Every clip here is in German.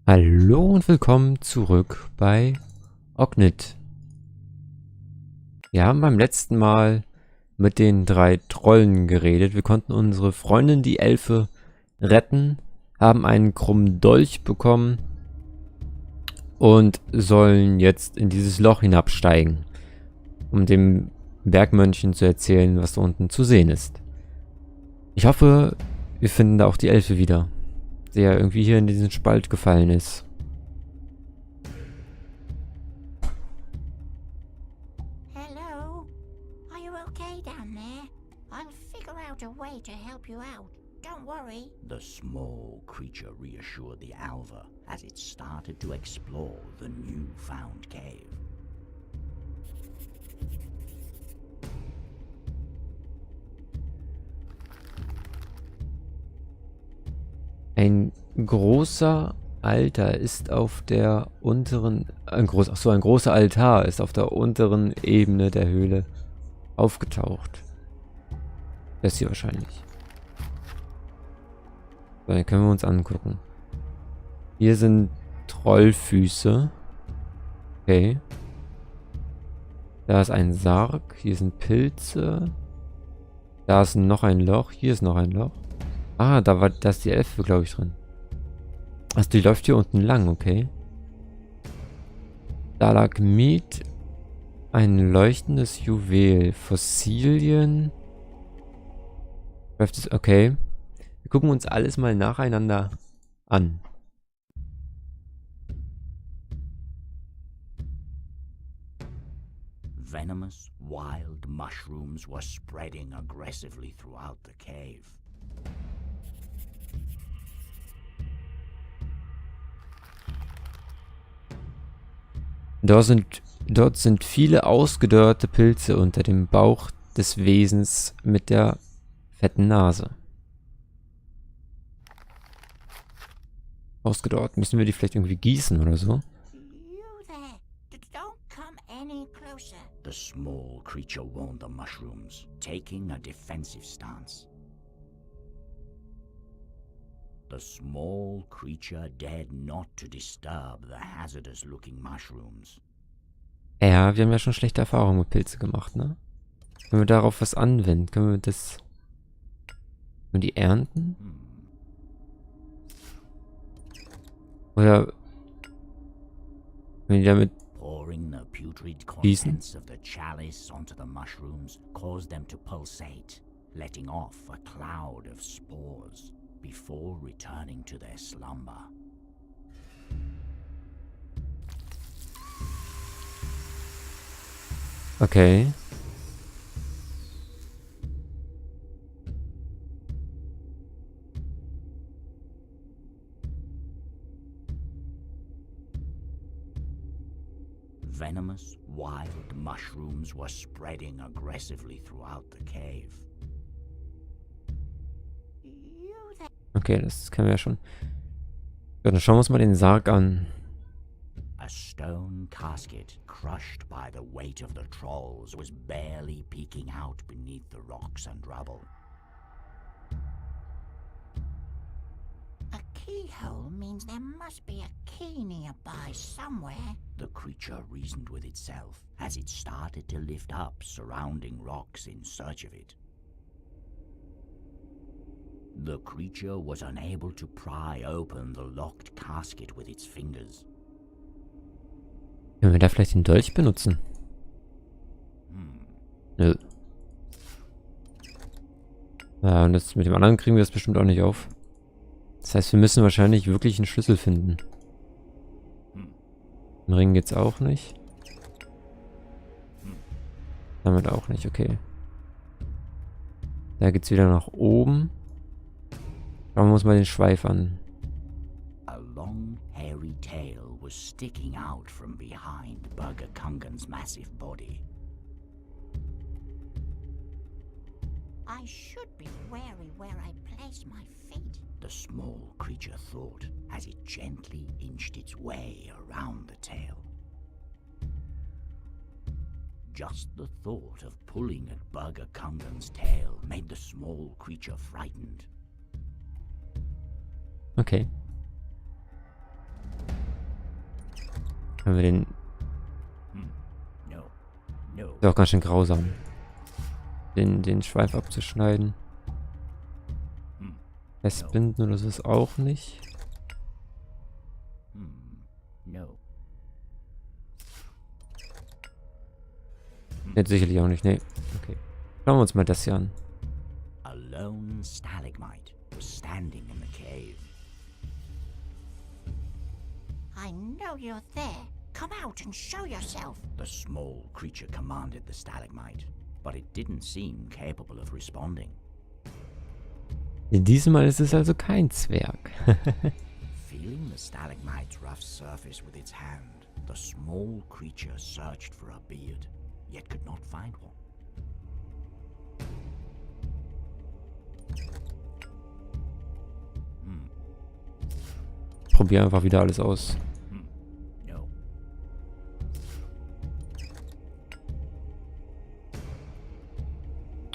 Hallo und willkommen zurück bei Oknytt. Wir haben beim letzten Mal mit den 3 Trollen geredet. Wir konnten unsere Freundin, die Elfe, retten, haben einen krummen Dolch bekommen und sollen jetzt in dieses Loch hinabsteigen, um dem Bergmönchen zu erzählen, was da unten zu sehen ist. Ich hoffe, wir finden da auch die Elfe wieder, der irgendwie hier in diesen Spalt gefallen ist. Hello? Are you okay down there? I'll figure out a way to help you out. Don't worry. The small creature reassured the Alva as it started to explore the new-found cave. Ein großer Altar ist auf der unteren... ein großer Altar ist auf der unteren Ebene der Höhle aufgetaucht. Das hier wahrscheinlich. So, den können wir uns angucken. Hier sind Trollfüße. Okay. Da ist ein Sarg. Hier sind Pilze. Da ist noch ein Loch. Hier ist noch ein Loch. Ah, da ist die Elfe, glaube ich, drin. Also die läuft hier unten lang, okay. Da lag Miet, ein leuchtendes Juwel, Fossilien. Okay. Wir gucken uns alles mal nacheinander an. Venomous, wild mushrooms were spreading aggressively throughout the cave. Dort sind viele ausgedörrte Pilze unter dem Bauch des Wesens mit der fetten Nase. Ausgedörrt. Müssen wir die vielleicht irgendwie gießen oder so? You there. Don't come any closer. The small creature warned the mushrooms, taking a defensive stance. The small creature dared not to disturb the hazardous-looking mushrooms. Ja, wir haben ja schon schlechte Erfahrungen mit Pilze gemacht, ne? Können wir darauf was anwenden? Können wir die ernten? Oder wenn die damit Pouring the putrid gießen? contents of the chalice onto the mushrooms caused them to pulsate, letting off a cloud of spores before returning to their slumber. Okay. Venomous, wild mushrooms were spreading aggressively throughout the cave. You there. Okay, das können wir ja schon. Ja, dann schauen wir uns mal den Sarg an. A stone casket, crushed by the weight of the trolls, was barely peeking out beneath the rocks and rubble. A keyhole means there must be a key nearby somewhere. The creature reasoned with itself as it started to lift up surrounding rocks in search of it. The creature was unable to pry open the locked casket with its fingers. Können wir da vielleicht den Dolch benutzen? Nö. Ja, und das mit dem anderen kriegen wir das bestimmt auch nicht auf. Das heißt, wir müssen wahrscheinlich wirklich einen Schlüssel finden. Im Ring geht's auch nicht. Damit auch nicht, okay. Da geht's wieder nach oben. Schauen wir uns mal den Schweif an. A long, hairy tail was sticking out from behind Burger Kungan's massive body. I should be wary where I place my feet. The small creature thought as it gently inched its way around the tail. Just the thought of pulling at Burger Kungan's tail made the small creature frightened. Okay. Können wir den... No. No. Ist ja auch ganz schön grausam. Den Schweif abzuschneiden. Festbinden oder so ist auch nicht. No. Jetzt sicherlich auch nicht, nee. Okay. Schauen wir uns mal das hier an. A lone stalagmite was standing in the cave. I know you're there. Come out and show yourself. The small creature commanded the stalagmite, but it didn't seem capable of responding. Diesmal ist es also kein Zwerg. Feeling the stalagmite's rough surface with its hand, the small creature searched for a beard, yet could not find one. Probier einfach wieder alles aus. No.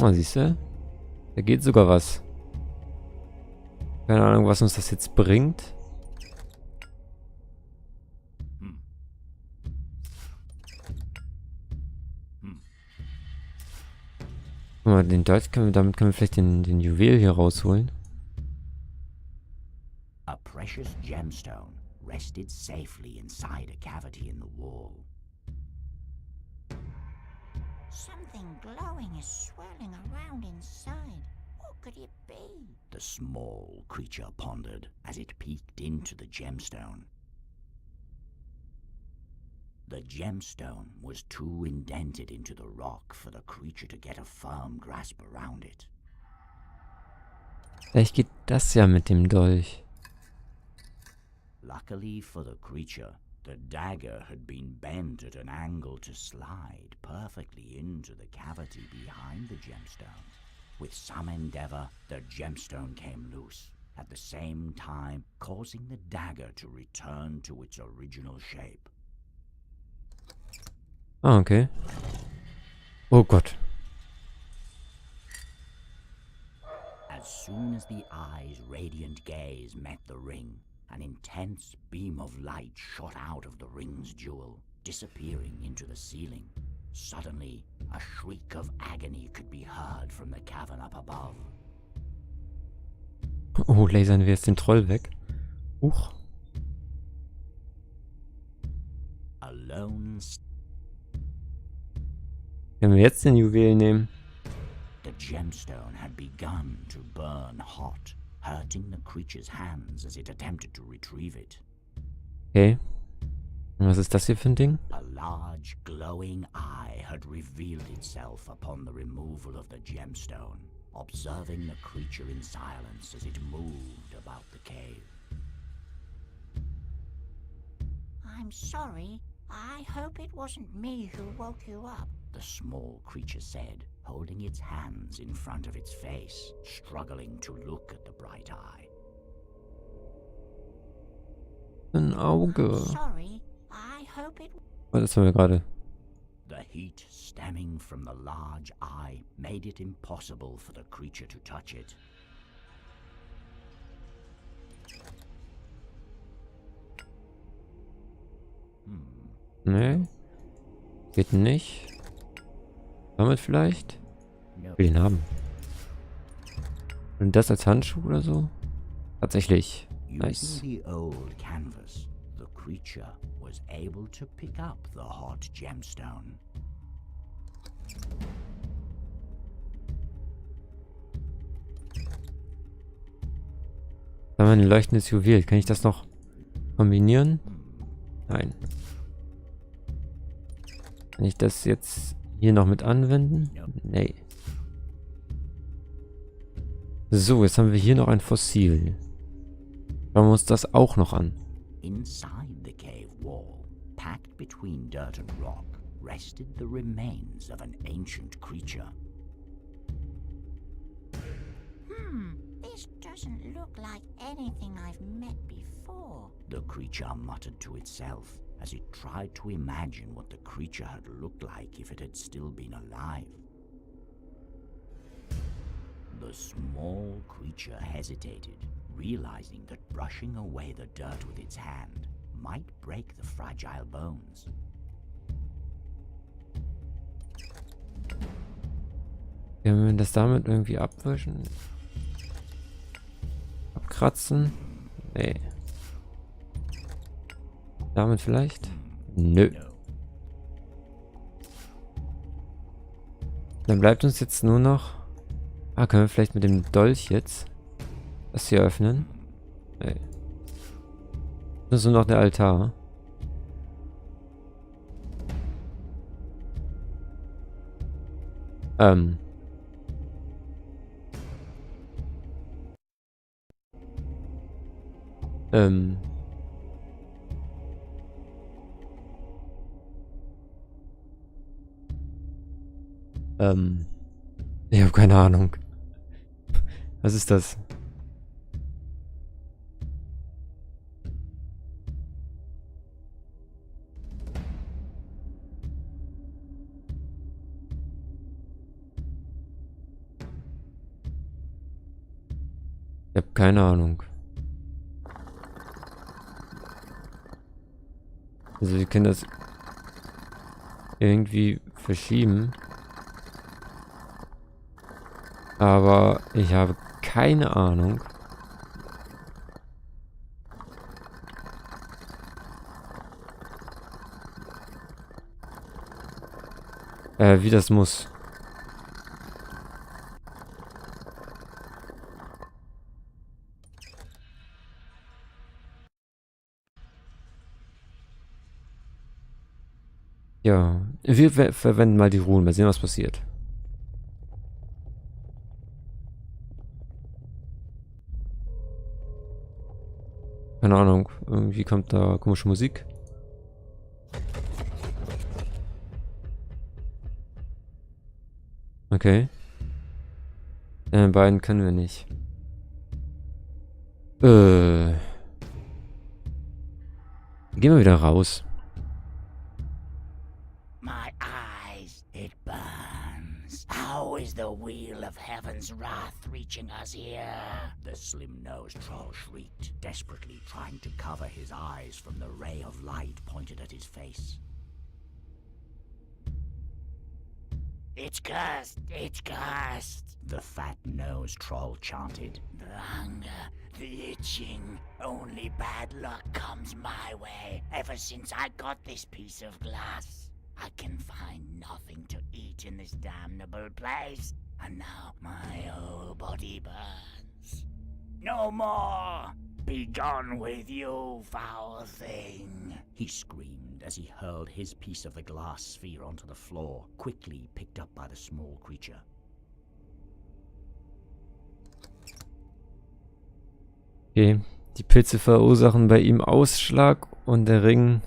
Ah, siehst du? Da geht sogar was. Keine Ahnung, was uns das jetzt bringt. Guck mal, den Deutsch damit können wir vielleicht den Juwel hier rausholen. A precious gemstone rested safely inside a cavity in the wall. Something glowing is swirling around inside. What could it be? The small creature pondered as it peeked into the gemstone. The gemstone was too indented into the rock for the creature to get a firm grasp around it. Vielleicht geht das ja mit dem Dolch. Luckily for the creature, the dagger had been bent at an angle to slide perfectly into the cavity behind the gemstone. With some endeavor, the gemstone came loose, at the same time causing the dagger to return to its original shape. Ah, okay. Oh Gott. As soon as the eye's radiant gaze met the ring, an intense beam of light shot out of the ring's jewel, disappearing into the ceiling. Suddenly, a shriek of agony could be heard from the cavern up above. Oh, lasern wir jetzt den Troll weg. Huch. Alone, Wenn wir jetzt den Juwel nehmen. the gemstone had begun to burn hot, hurting the creature's hands as it attempted to retrieve it. Okay. Und was ist das hier für ein Ding? A large, glowing eye had revealed itself upon the removal of the gemstone, observing the creature in silence as it moved about the cave. I'm sorry. I hope it wasn't me who woke you up. The small creature said, holding its hands in front of its face, struggling to look at the bright eye. Ein Auge. Sorry. I hope it... Oh, das haben wir gerade. The heat stemming from the large eye made it impossible for the creature to touch it. Nee. Geht nicht. Damit vielleicht? No. Ich will ihn haben. Und das als Handschuh oder so? Tatsächlich. Nice. Using the old canvas, the creature was able to pick up the hot gemstone. Da haben wir ein leuchtendes Juwel. Kann ich das noch kombinieren? Nein. Kann ich das jetzt hier noch mit anwenden? Nee. So, jetzt haben wir hier noch ein Fossil. Schauen wir uns das auch noch an. Inside the cave wall, packed between dirt and rock, rested the remains of an ancient creature. This doesn't look like anything I've met before. The creature muttered to itself as it tried to imagine what the creature had looked like if it had still been alive. The small creature hesitated, realizing that brushing away the dirt with its hand might break the fragile bones. Können wir das damit irgendwie abwischen? Abkratzen? Nee. Damit vielleicht? Nö. Dann bleibt uns jetzt nur noch... Ah, können wir vielleicht mit dem Dolch jetzt das hier öffnen? Nee. Das ist nur noch der Altar. Ähm. Ich habe keine Ahnung. Was ist das? Ich habe keine Ahnung. Also wir können das irgendwie verschieben. Aber ich habe keine Ahnung. Wie das muss. Ja, wir verwenden mal die Runen, mal sehen, was passiert. Keine Ahnung, irgendwie kommt da komische Musik. Okay. Den beiden können wir nicht. Gehen wir wieder raus. My eyes, it burns. How is the wheel of heaven's wrath reaching us here? The slim-nosed troll shrieked, desperately trying to cover his eyes from the ray of light pointed at his face. It's cursed, it's cursed, the fat-nosed troll chanted. The hunger, the itching, only bad luck comes my way ever since I got this piece of glass. I can find nothing to eat in this damnable place, and now my whole body burns. No more! Be gone with you, foul thing! He screamed as he hurled his piece of the glass sphere onto the floor, quickly picked up by the small creature. Okay, die Pilze verursachen bei ihm Ausschlag und der Ring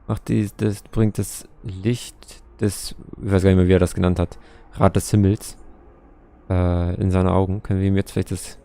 macht das bringt das Licht des, ich weiß gar nicht mehr, wie er das genannt hat, Rad des Himmels in seine Augen. Können wir ihm jetzt vielleicht das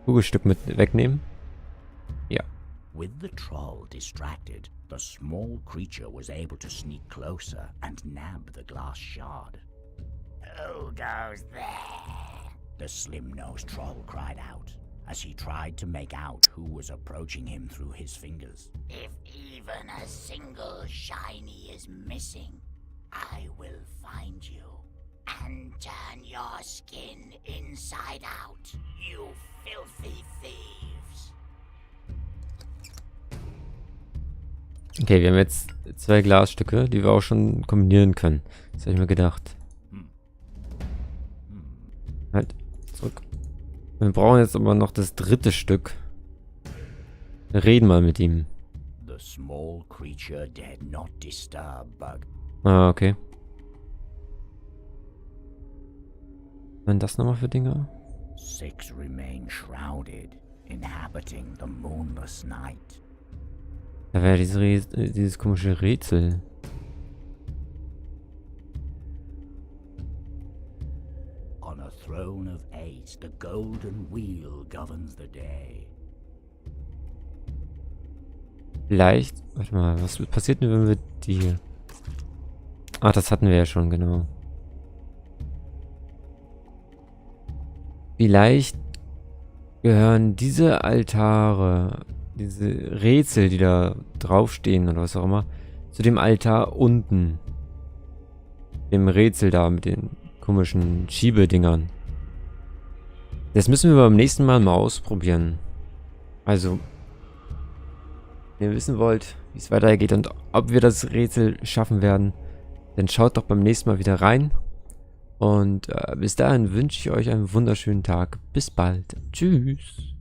Kugelstück mit wegnehmen? Ja. With the troll distracted, the small creature was able to sneak closer and nab the glass shard. Who goes there? The slim-nosed troll cried out, as he tried to make out who was approaching him through his fingers. If even a single shiny is missing, I will find you and turn your skin inside out, you filthy thieves. Okay, wir haben jetzt 2 Glasstücke, die wir auch schon kombinieren können. Das habe ich mir gedacht. Halt, zurück. Wir brauchen jetzt aber noch das 3. Stück. Wir reden mal mit ihm. The small creature dared not disturb Bug. Ah, okay. Was sind das nochmal für Dinger? 6 remain shrouded, inhabiting the moonless night. Da wäre dieses komische Rätsel. On a throne of 8, the golden wheel governs the day. Vielleicht, warte mal, was passiert denn, wenn wir die hier... Ah, das hatten wir ja schon, genau. Vielleicht gehören diese Altare, diese Rätsel, die da draufstehen oder was auch immer, zu dem Altar unten. Dem Rätsel da mit den komischen Schiebedingern. Das müssen wir beim nächsten Mal ausprobieren. Also, wenn ihr wissen wollt, wie es weitergeht und ob wir das Rätsel schaffen werden, dann schaut doch beim nächsten Mal wieder rein. Und bis dahin wünsche ich euch einen wunderschönen Tag. Bis bald. Tschüss.